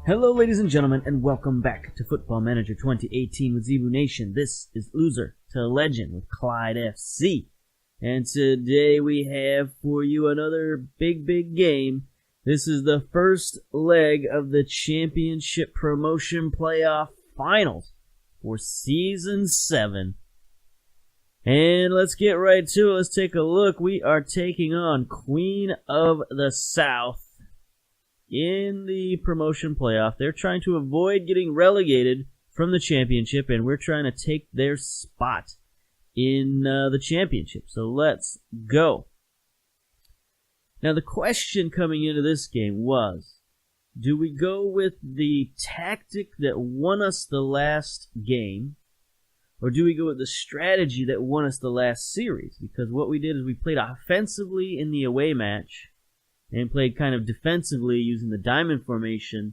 Hello, ladies and gentlemen, and welcome back to Football Manager 2018 with Zebu Nation. This is Loser to Legend with CLYDE FC. And today we have for you another big game. This is the first leg of the Championship Promotion Playoff Finals for Season 7. And let's get right to it. Let's take a look. We are taking on Queen of the South in the promotion playoff. They're trying to avoid getting relegated from the championship, and we're trying to take their spot in the championship. So let's go. Now, the question coming into this game was, do we go with the tactic that won us the last game, or do we go with the strategy that won us the last series? Because what we did is we played offensively in the away match and played kind of defensively using the diamond formation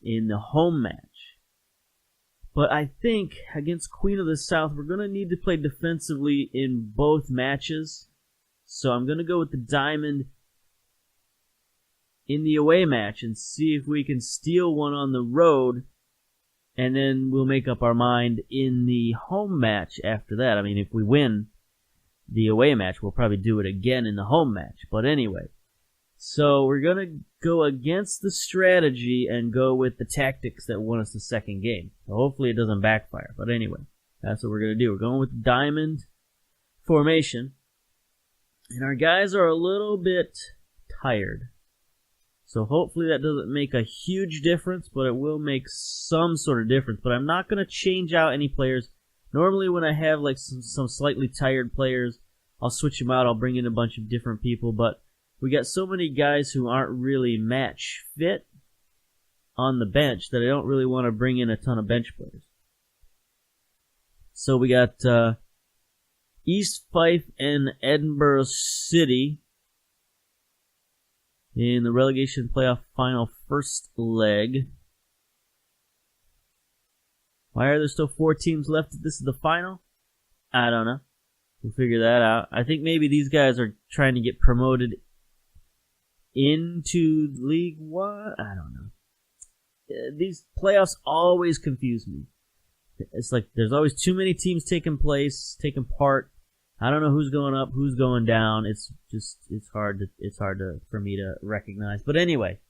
in the home match. But I think against Queen of the South, we're going to need to play defensively in both matches. So I'm going to go with the diamond in the away match and see if we can steal one on the road, and then we'll make up our mind in the home match after that. I mean, if we win the away match, we'll probably do it again in the home match. But anyway, so we're going to go against the strategy and go with the tactics that won us the second game. So hopefully it doesn't backfire. But anyway, that's what we're going to do. We're going with the diamond formation. And our guys are a little bit tired. So hopefully that doesn't make a huge difference, but it will make some sort of difference. But I'm not going to change out any players. Normally when I have like some slightly tired players, I'll switch them out. I'll bring in a bunch of different people, but we got so many guys who aren't really match fit on the bench that I don't really want to bring in a ton of bench players. So we got East Fife and Edinburgh City in the relegation playoff final first leg. Why are there still 4 teams left if this is the final? I don't know. We'll figure that out. I think maybe these guys are trying to get promoted into League One. I don't know. These playoffs always confuse me. It's like there's always too many teams taking part. I don't know who's going up, who's going down. It's hard for me to recognize. But anyway,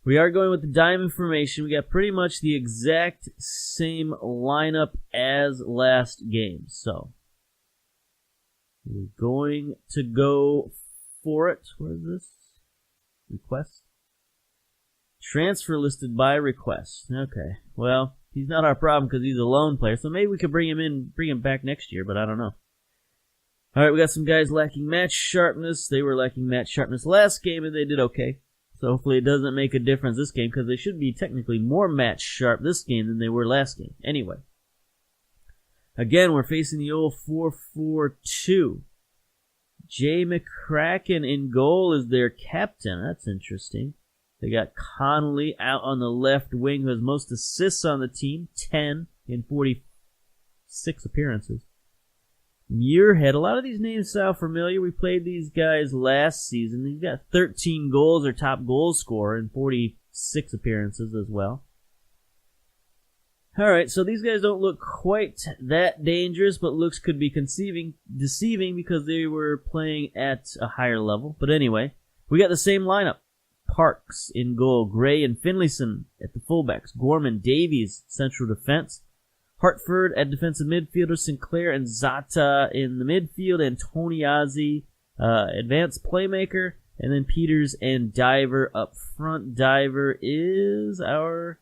we are going with the diamond formation. We got pretty much the exact same lineup as last game. So we're going to go for it. What is this? Request? Transfer listed by request. Okay. Well, he's not our problem because he's a lone player, so maybe we could bring him back next year, but I don't know. Alright, we got some guys lacking match sharpness. They were lacking match sharpness last game, and they did okay. So hopefully it doesn't make a difference this game, because they should be technically more match sharp this game than they were last game. Anyway. Again, we're facing the old 4-4-2. Jay McCracken in goal is their captain. That's interesting. They got Connolly out on the left wing, who has most assists on the team, 10 in 46 appearances. Muirhead, a lot of these names sound familiar. We played these guys last season. He's got 13 goals, or top goal scorer, in 46 appearances as well. Alright, so these guys don't look quite that dangerous, but looks could be deceiving because they were playing at a higher level. But anyway, we got the same lineup. Parks in goal, Gray and Finlayson at the fullbacks, Gorman, Davies, central defense, Hartford at defensive midfielder, Sinclair and Zata in the midfield, and Toniazzi, advanced playmaker, and then Peters and Diver up front. Diver is our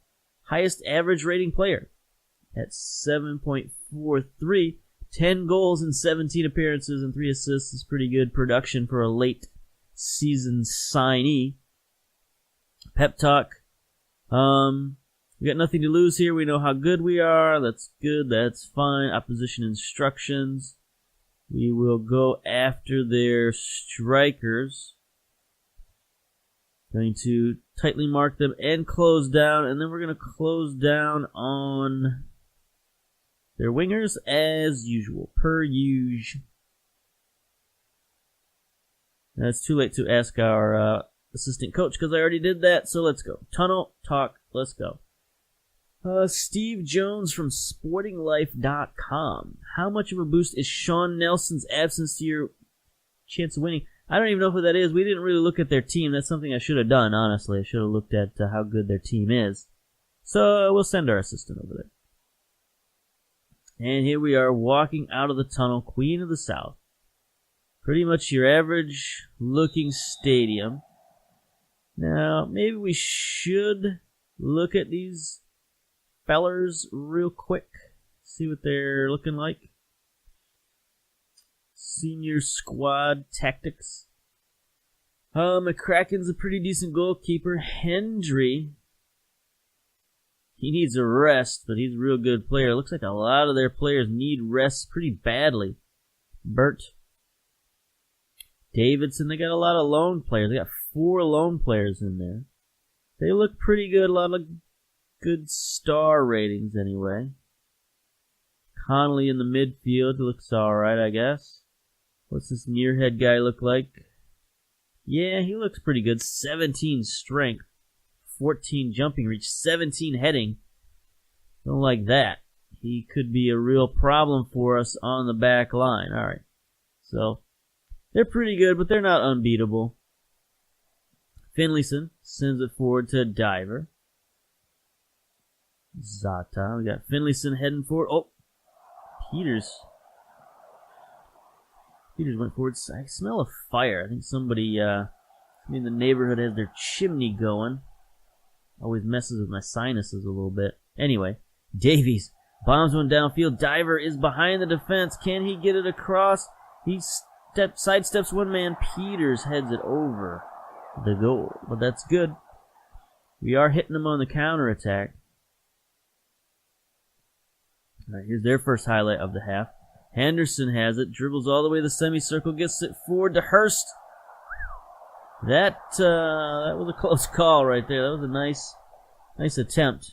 highest average rating player at 7.43. 10 goals in 17 appearances and 3 assists is pretty good production for a late season signee. Pep talk. We got nothing to lose here. We know how good we are. That's good. That's fine. Opposition instructions. We will go after their strikers. Going to tightly mark them and close down. And then we're going to close down on their wingers as usual. Per usual. It's too late to ask our assistant coach because I already did that, so let's go. Tunnel talk, let's go. Steve Jones from sportinglife.com. How much of a boost is Sean Nelson's absence to your chance of winning? I don't even know who that is. We didn't really look at their team. That's something I should have done, honestly. I should have looked at how good their team is. So we'll send our assistant over there. And here we are walking out of the tunnel, Queen of the South. Pretty much your average looking stadium. Now, maybe we should look at these fellers real quick. See what they're looking like. Senior squad tactics. McCracken's a pretty decent goalkeeper. Hendry, he needs a rest, but he's a real good player. Looks like a lot of their players need rest pretty badly. Bert. Davidson, they got a lot of loan players. They got 4 loan players in there. They look pretty good. A lot of good star ratings anyway. Connolly in the midfield looks alright, I guess. What's this Muirhead guy look like? Yeah, he looks pretty good. 17 strength, 14 jumping reach, 17 heading. Don't like that. He could be a real problem for us on the back line. Alright. So, they're pretty good, but they're not unbeatable. Finlayson sends it forward to Diver. Zata. We got Finlayson heading forward. Oh, Peters went forward. I smell a fire. I think somebody in the neighborhood has their chimney going. Always messes with my sinuses a little bit. Anyway, Davies bombs one downfield. Diver is behind the defense. Can he get it across? He sidesteps one man. Peters heads it over the goal. But that's good. We are hitting them on the counterattack. All right, here's their first highlight of the half. Henderson has it, dribbles all the way to the semicircle, gets it forward to Hurst. That was a close call right there. That was a nice attempt.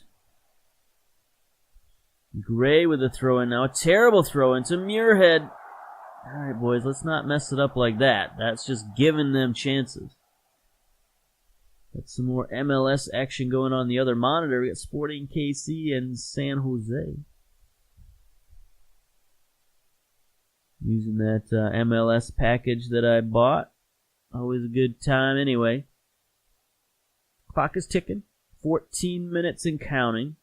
Gray with a throw-in now. A terrible throw-in to Muirhead. All right, boys, let's not mess it up like that. That's just giving them chances. Got some more MLS action going on the other monitor. We got Sporting KC and San Jose. Using that MLS package that I bought. Always a good time anyway. Clock is ticking. 14 minutes and counting.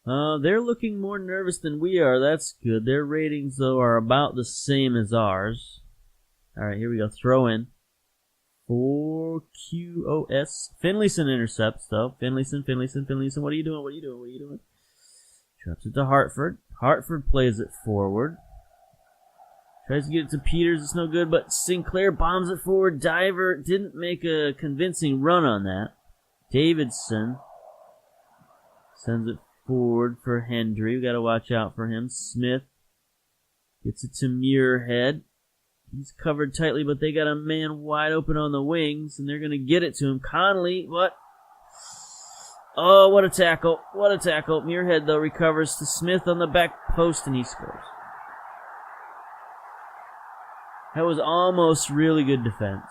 They're looking more nervous than we are. That's good. Their ratings, though, are about the same as ours. Alright, here we go. Throw in. For QOS. Finlayson intercepts, though. Finlayson. What are you doing? Drops it to Hartford. Hartford plays it forward. Tries to get it to Peters. It's no good, but Sinclair bombs it forward. Diver didn't make a convincing run on that. Davidson sends it forward for Hendry. We got to watch out for him. Smith gets it to Muirhead. He's covered tightly, but they got a man wide open on the wings, and they're going to get it to him. Connolly, what? Oh, what a tackle. Muirhead, though, recovers to Smith on the back post, and he scores. That was almost really good defense.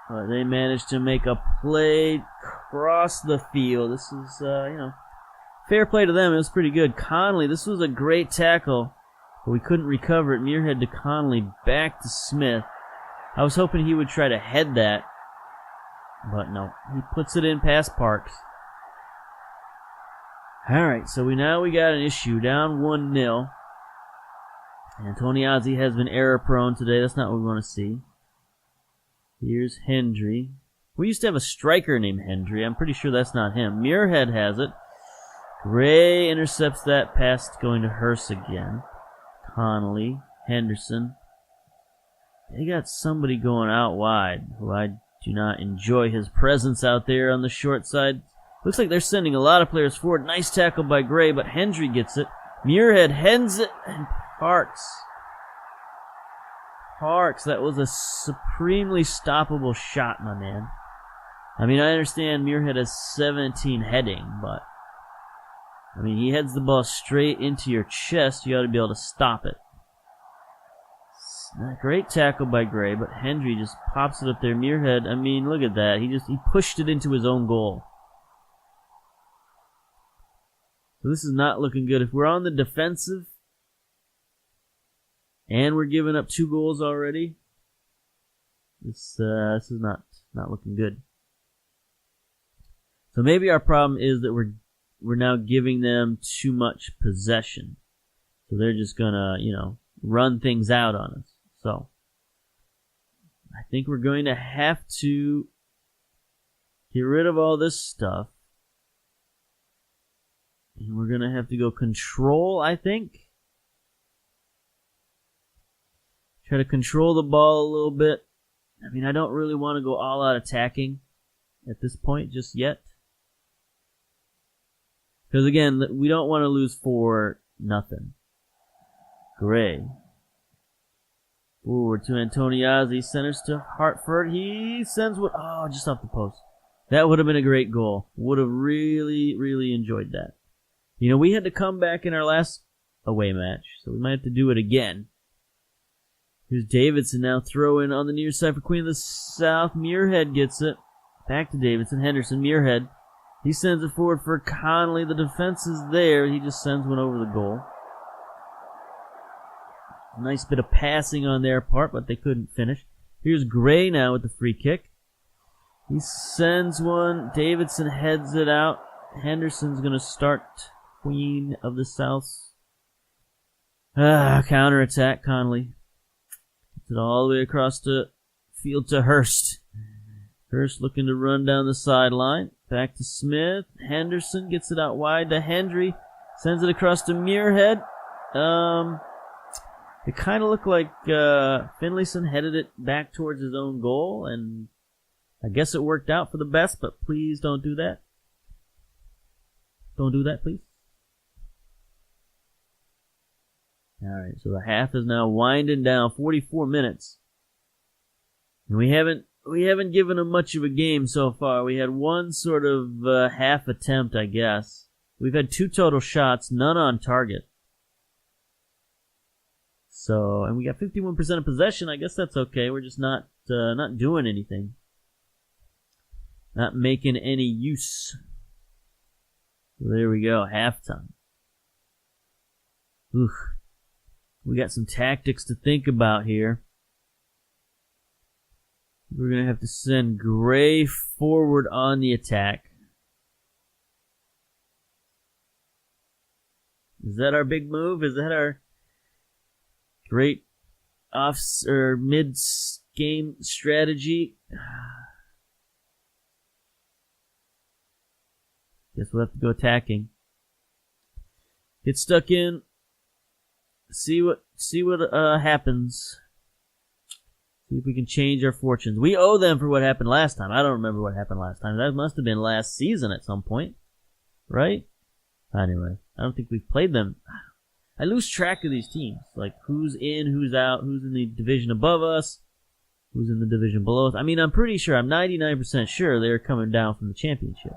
But they managed to make a play across the field. This is, fair play to them. It was pretty good. Connolly, this was a great tackle, but we couldn't recover it. Muirhead to Connolly, back to Smith. I was hoping he would try to head that. But no, he puts it in past Parks. Alright, so we got an issue. Down 1-0. Antoniazzi has been error prone today. That's not what we want to see. Here's Hendry. We used to have a striker named Hendry. I'm pretty sure that's not him. Muirhead has it. Gray intercepts that pass going to Hurst again. Connolly. Henderson. They got somebody going out wide who I do not enjoy his presence out there on the short side. Looks like they're sending a lot of players forward. Nice tackle by Gray, but Hendry gets it. Muirhead heads it, and Parks, that was a supremely stoppable shot, my man. I mean, I understand Muirhead has 17 heading, but I mean, he heads the ball straight into your chest. You ought to be able to stop it. Great tackle by Gray, but Hendry just pops it up there. Muirhead, I mean, look at that. He pushed it into his own goal. So this is not looking good. If we're on the defensive and we're giving up 2 goals already, this is not looking good. So maybe our problem is that we're now giving them too much possession. So they're just gonna, run things out on us. So I think we're going to have to get rid of all this stuff. And we're going to have to go control, I think. Try to control the ball a little bit. I mean, I don't really want to go all out attacking at this point just yet. Because again, we don't want to lose 4-0. Gray. Forward to Antoniazzi. Centers to Hartford. He sends what? Oh, just off the post. That would have been a great goal. Would have really, really enjoyed that. We had to come back in our last away match, so we might have to do it again. Here's Davidson now throwing on the near side for Queen of the South. Muirhead gets it. Back to Davidson. Henderson. Muirhead. He sends it forward for Connolly. The defense is there. He just sends one over the goal. Nice bit of passing on their part, but they couldn't finish. Here's Gray now with the free kick. He sends one. Davidson heads it out. Henderson's going to start Queen of the South. Counterattack. Connolly. Gets it all the way across the field to Hurst. Hurst looking to run down the sideline. Back to Smith. Henderson gets it out wide to Hendry. Sends it across to Muirhead. It kind of looked like Finlayson headed it back towards his own goal, and I guess it worked out for the best, but please don't do that. Don't do that, please. Alright, so the half is now winding down, 44 minutes. And we haven't given them much of a game so far. We had one sort of half attempt, I guess. We've had 2 total shots, none on target. So, and we got 51% of possession. I guess that's okay. We're just not doing anything. Not making any use. So there we go. Halftime. Oof. We got some tactics to think about here. We're going to have to send Gray forward on the attack. Is that our big move? Is that our great mid-game strategy? Guess we'll have to go attacking. Get stuck in. See what happens. See if we can change our fortunes. We owe them for what happened last time. I don't remember what happened last time. That must have been last season at some point. Right? Anyway, I don't think we've played them. I lose track of these teams. Like, who's in, who's out, who's in the division above us, who's in the division below us. I mean, I'm pretty sure, I'm 99% sure they're coming down from the championship.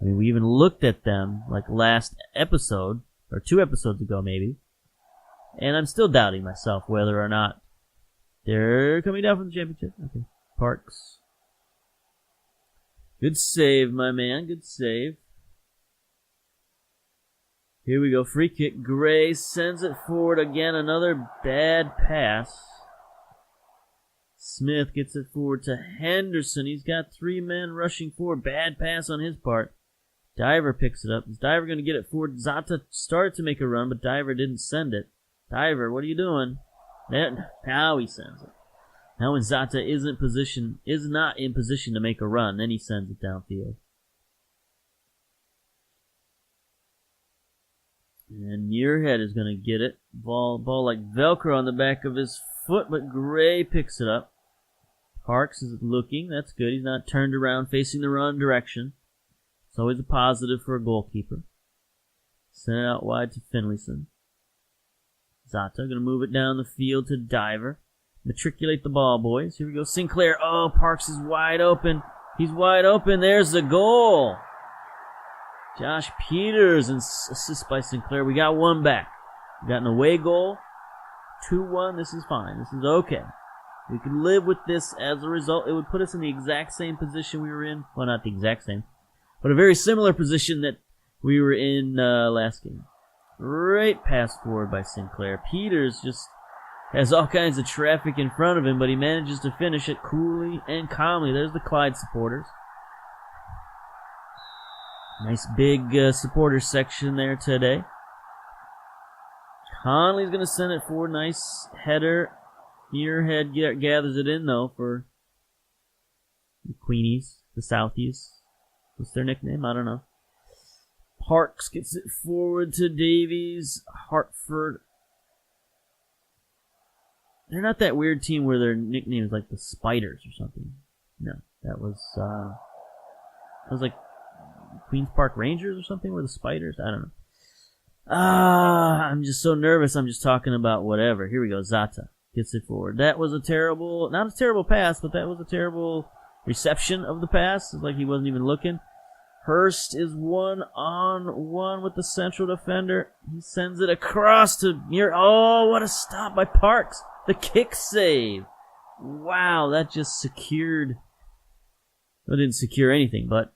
I mean, we even looked at them, like, last episode, or 2 episodes ago, maybe. And I'm still doubting myself whether or not they're coming down from the championship. Okay. Parks. Good save, my man. Good save. Here we go. Free kick. Gray sends it forward again. Another bad pass. Smith gets it forward to Henderson. He's got 3 men rushing forward. Bad pass on his part. Diver picks it up. Is Diver going to get it forward? Zata started to make a run, but Diver didn't send it. Diver, what are you doing? Now he sends it. Now when Zata is not in position to make a run, then he sends it downfield. And Muirhead is going to get it. Ball like Velcro on the back of his foot, but Gray picks it up. Parks is looking. That's good. He's not turned around facing the wrong direction. It's always a positive for a goalkeeper. Send it out wide to Finlayson. Zata going to move it down the field to Diver. Matriculate the ball, boys. Here we go. Sinclair. Oh, Parks is wide open. He's wide open. There's the goal. Josh Peters and assist by Sinclair. We got one back. We got an away goal. 2-1. This is fine. This is okay. We can live with this as a result. It would put us in the exact same position we were in. Well, not the exact same, but a very similar position that we were in last game. Great pass forward by Sinclair. Peters just has all kinds of traffic in front of him, but he manages to finish it coolly and calmly. There's the CLYDE supporters. Nice big supporter section there today. Conley's going to send it forward. Nice header. Muirhead gathers it in, though, for the Queenies, the Southies. What's their nickname? I don't know. Parks gets it forward to Davies. Hartford. They're not that weird team where their nickname is like the Spiders or something. No, that was like Queens Park Rangers or something, where the Spiders. I don't know. I'm just so nervous. I'm just talking about whatever. Here we go. Zata gets it forward. That was not a terrible pass, but that was a terrible reception of the pass. It's like he wasn't even looking. Hurst is 1-on-1 with the central defender. He sends it across to Muir. Oh, what a stop by Parks. The kick save. Wow, that just secured. Well, it didn't secure anything, but,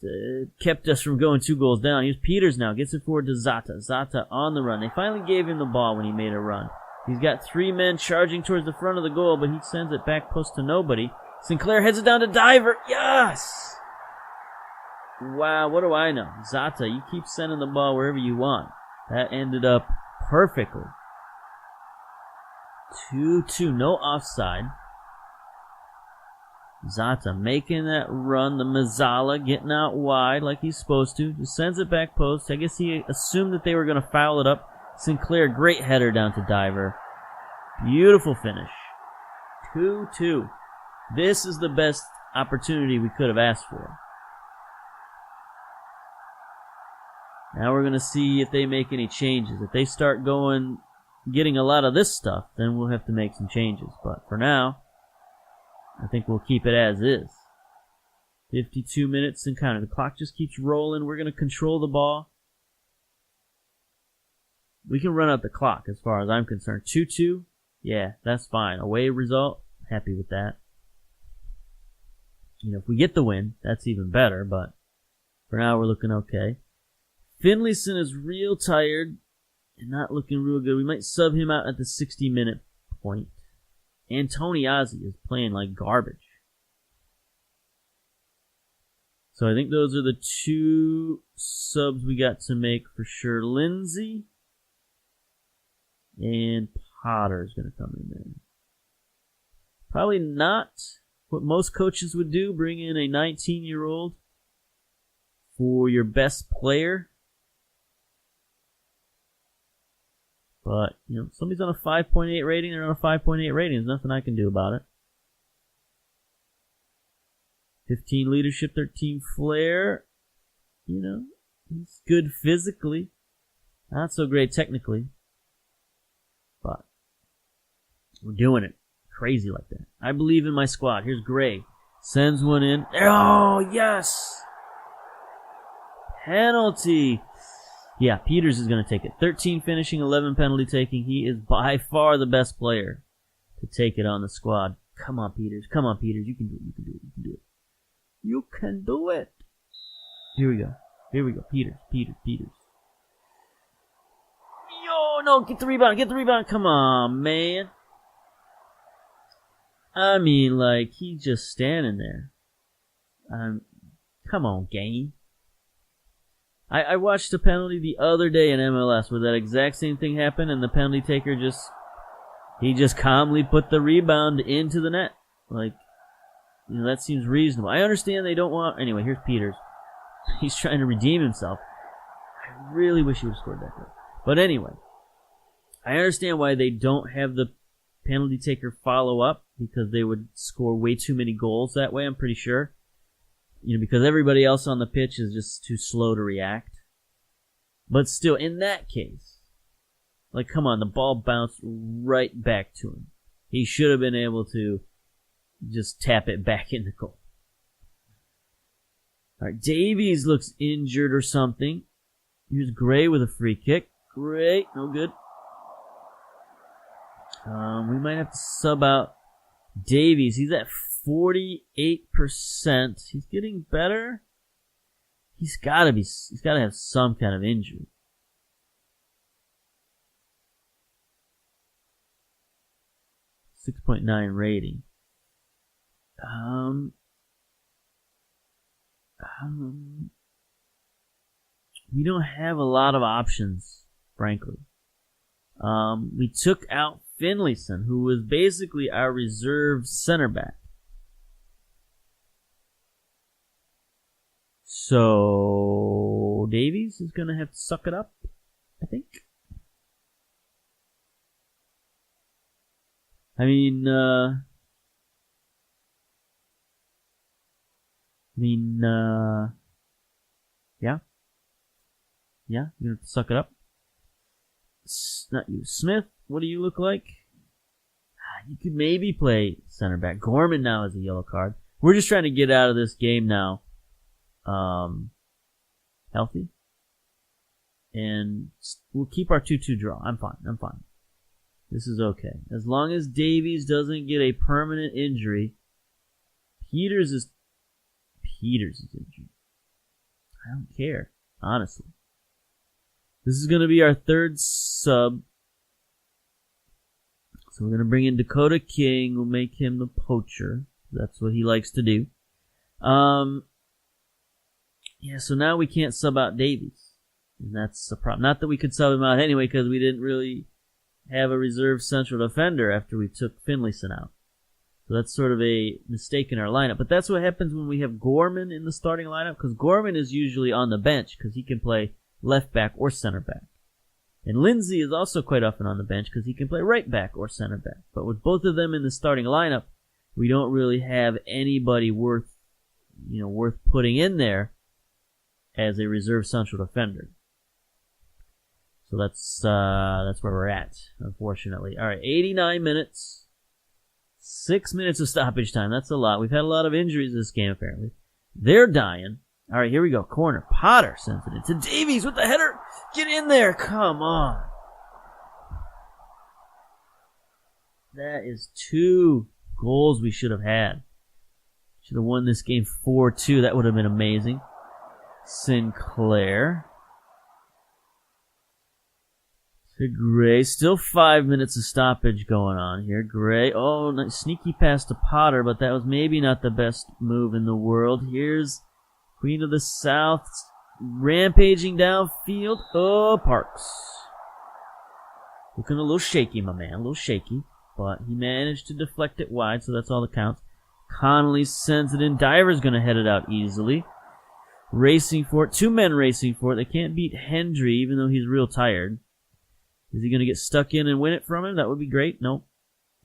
it kept us from going 2 goals down. Here's Peters now. Gets it forward to Zata. Zata on the run. They finally gave him the ball when he made a run. He's got 3 men charging towards the front of the goal, but he sends it back post to nobody. Sinclair heads it down to Diver. Yes! Wow, what do I know? Zata, you keep sending the ball wherever you want. That ended up perfectly. 2-2, no offside. Zata making that run. The Mazzala getting out wide like he's supposed to. Just sends it back post. I guess he assumed that they were going to foul it up. Sinclair, great header down to Diver. Beautiful finish. 2-2. This is the best opportunity we could have asked for. Now we're going to see if they make any changes. If they start getting a lot of this stuff, then we'll have to make some changes. But for now, I think we'll keep it as is. 52 minutes and counting. The clock just keeps rolling. We're going to control the ball. We can run out the clock as far as I'm concerned. 2-2, yeah, that's fine. Away result, happy with that. If we get the win, that's even better, but for now we're looking okay. Finlayson is real tired and not looking real good. We might sub him out at the 60-minute point. And Tony Ozzie is playing like garbage. So I think those are the 2 subs we got to make for sure. Lindsay and Potter is going to come in there. Probably not what most coaches would do, bring in a 19-year-old for your best player. But, somebody's on a 5.8 rating, they're on a 5.8 rating. There's nothing I can do about it. 15 leadership, 13 flair. He's good physically. Not so great technically. But we're doing it crazy like that. I believe in my squad. Here's Gray. Sends one in. Oh, yes! Penalty. Yeah, Peters is going to take it. 13 finishing, 11 penalty taking. He is by far the best player to take it on the squad. Come on, Peters. Come on, Peters. You can do it. You can do it. You can do it. You can do it. Here we go. Here we go. Peters. Yo, no, get the rebound. Get the rebound. Come on, man. I mean, he's just standing there. Come on, game. I watched a penalty the other day in MLS where that exact same thing happened, and the penalty taker just calmly put the rebound into the net. That seems reasonable. I understand they don't want. Anyway, here's Peters. He's trying to redeem himself. I really wish he would have scored that goal. But anyway, I understand why they don't have the penalty taker follow up, because they would score way too many goals that way, I'm pretty sure. Because everybody else on the pitch is just too slow to react. But still, in that case, come on, the ball bounced right back to him. He should have been able to just tap it back in the goal. All right, Davies looks injured or something. Here's Gray with a free kick. Great, no good. We might have to sub out Davies. He's at 48%. He's getting better. He's gotta have some kind of injury. .9 rating. We don't have a lot of options, frankly. We took out Finlayson, who was basically our reserve center back. So Davies is going to have to suck it up, I think. Yeah. Yeah, you're going to have to suck it up. Not you. Smith, what do you look like? You could maybe play center back. Gorman now has a yellow card. We're just trying to get out of this game now healthy. And we'll keep our 2-2 draw. I'm fine. This is okay. As long as Davies doesn't get a permanent injury. Peters is injured. I don't care, honestly. This is going to be our third sub. So we're going to bring in Dakota King. We'll make him the poacher. That's what he likes to do. Yeah, so now we can't sub out Davies. And that's a problem. Not that we could sub him out anyway, because we didn't really have a reserve central defender after we took Finlayson out. So that's sort of a mistake in our lineup. But that's what happens when we have Gorman in the starting lineup, because Gorman is usually on the bench because he can play left back or center back. And Lindsay is also quite often on the bench because he can play right back or center back. But with both of them in the starting lineup, we don't really have anybody worth putting in there as a reserve central defender. So that's where we're at, unfortunately. All right, 89 minutes. 6 minutes of stoppage time. That's a lot. We've had a lot of injuries this game, apparently. They're dying. All right, here we go. Corner. Potter sends it into Davies with the header. Get in there. Come on. That is 2 goals we should have had. Should have won this game 4-2. That would have been amazing. Sinclair. To Gray. Still 5 minutes of stoppage going on here. Gray. Oh, nice sneaky pass to Potter, but that was maybe not the best move in the world. Here's Queen of the South rampaging downfield. Oh, Parks. Looking a little shaky, my man. A little shaky. But he managed to deflect it wide, so that's all that counts. Connolly sends it in. Diver's going to head it out easily. Racing for it. 2 men racing for it. They can't beat Hendry, even though he's real tired. Is he going to get stuck in and win it from him? That would be great. Nope.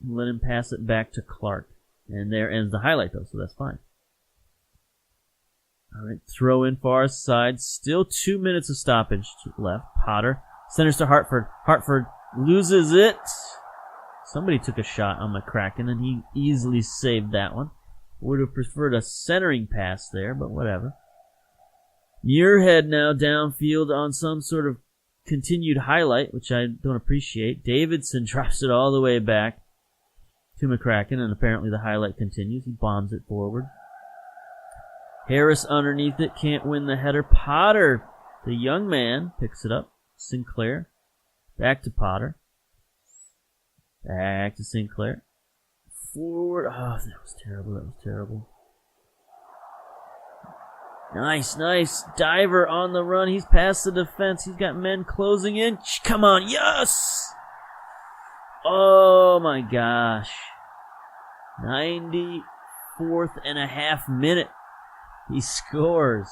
Let him pass it back to Clark. And there ends the highlight, though, so that's fine. All right, throw in far side. Still 2 minutes of stoppage left. Potter centers to Hartford. Hartford loses it. Somebody took a shot on McCracken, and he easily saved that one. Would have preferred a centering pass there, but whatever. Muirhead now downfield on some sort of continued highlight, which I don't appreciate. Davidson drops it all the way back to McCracken, and apparently the highlight continues. He bombs it forward. Harris underneath it, can't win the header. Potter, the young man, picks it up. Sinclair, back to Potter. Back to Sinclair. Forward. Oh, that was terrible. Nice. Diver on the run. He's past the defense. He's got men closing in. Come on. Yes! Oh, my gosh. 94th and a half minute. He scores.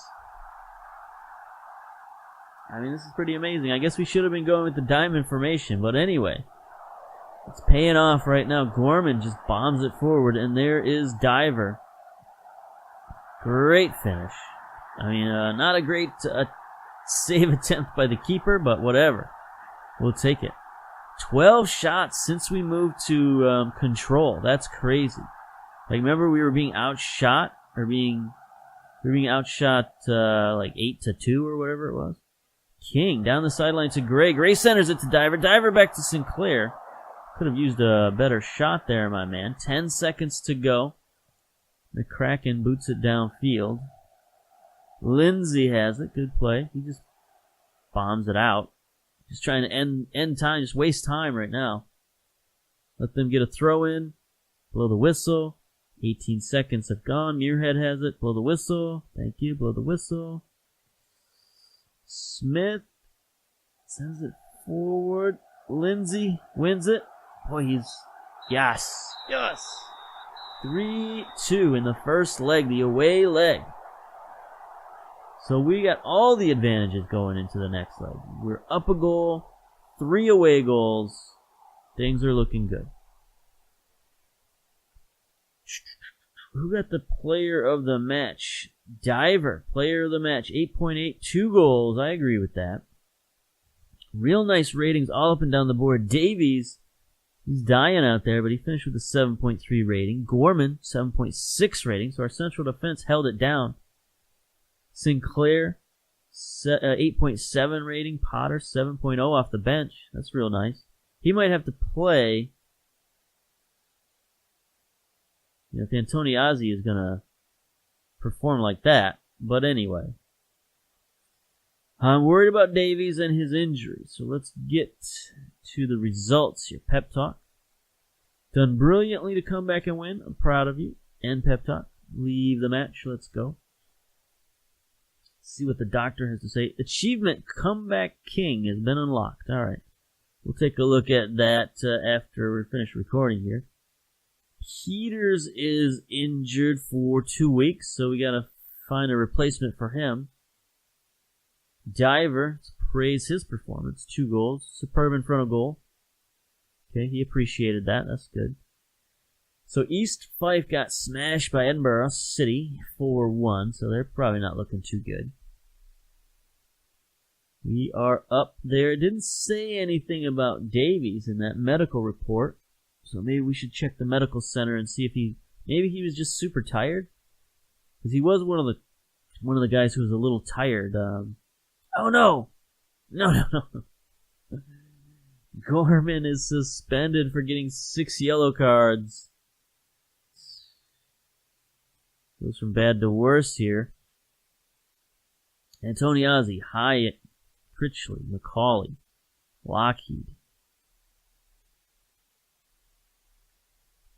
I mean, this is pretty amazing. I guess we should have been going with the diamond formation, but anyway. It's paying off right now. Gorman just bombs it forward, and there is Diver. Great finish. I mean, not a great save attempt by the keeper, but whatever. We'll take it. 12 shots since we moved to control. That's crazy. Like, remember we were being outshot? We were being outshot like 8-2 or whatever it was. King down the sideline to Gray. Gray centers it to Diver. Diver back to Sinclair. Could have used a better shot there, my man. 10 seconds to go. The Kraken boots it downfield. Lindsay has it. Good play. He just bombs it out. Just trying to end time. Just waste time right now. Let them get a throw in. Blow the whistle. 18 seconds have gone. Muirhead has it. Blow the whistle. Thank you. Blow the whistle. Smith sends it forward. Lindsay wins it. Boy, yes. 3-2 in the first leg, the away leg. So we got all the advantages going into the next leg. We're up a goal, 3 away goals. Things are looking good. Who got the player of the match? Diver, player of the match, 8.8, 2 goals. I agree with that. Real nice ratings all up and down the board. Davies, he's dying out there, but he finished with a 7.3 rating. Gorman, 7.6 rating, so our central defense held it down. Sinclair, 8.7 rating. Potter, 7.0 off the bench. That's real nice. He might have to play. You know, if Antoniazzi is going to perform like that. But anyway. I'm worried about Davies and his injury. So let's get to the results here. Pep Talk. Done brilliantly to come back and win. I'm proud of you. And Pep Talk. Leave the match. Let's go. See what the doctor has to say. Achievement Comeback King has been unlocked. All right. We'll take a look at that after we're finished recording here. Peters is injured for 2 weeks, so we got to find a replacement for him. Diver, praise his performance. 2 goals. Superb in front of goal. Okay, he appreciated that. That's good. So East Fife got smashed by Edinburgh City 4-1, so they're probably not looking too good. We are up there. It didn't say anything about Davies in that medical report, so maybe we should check the medical center and see if maybe he was just super tired, because he was one of the guys who was a little tired. Oh no! No. Gorman is suspended for getting 6 yellow cards. Goes from bad to worse here. Antoniazzi, Hyatt, Critchley, McCauley, Lockheed.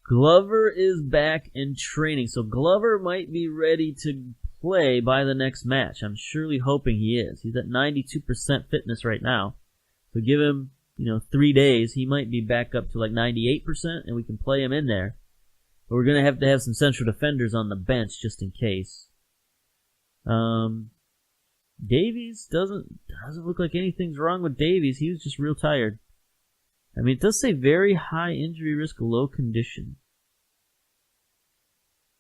Glover is back in training, so Glover might be ready to play by the next match. I'm surely hoping he is. He's at 92% fitness right now. So give him, 3 days. He might be back up to like 98%, and we can play him in there. But we're going to have some central defenders on the bench just in case. Davies doesn't look like anything's wrong with Davies. He was just real tired. I mean, it does say very high injury risk, low condition.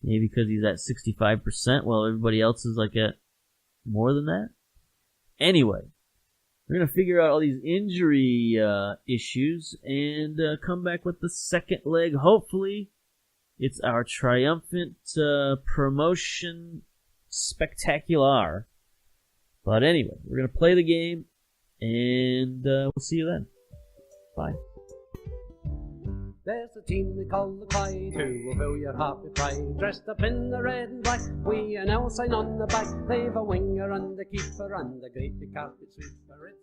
Maybe because he's at 65% while everybody else is like at more than that. Anyway, we're going to figure out all these injury issues and come back with the second leg. Hopefully, it's our triumphant promotion spectacular. But anyway, we're going to play the game, and we'll see you then. Bye. There's a team we call the CLYDE, who will fill your heart with pride. Dressed up in the red and black, we announce sign on the back. They've a winger and a keeper and a great big carpet sweeper.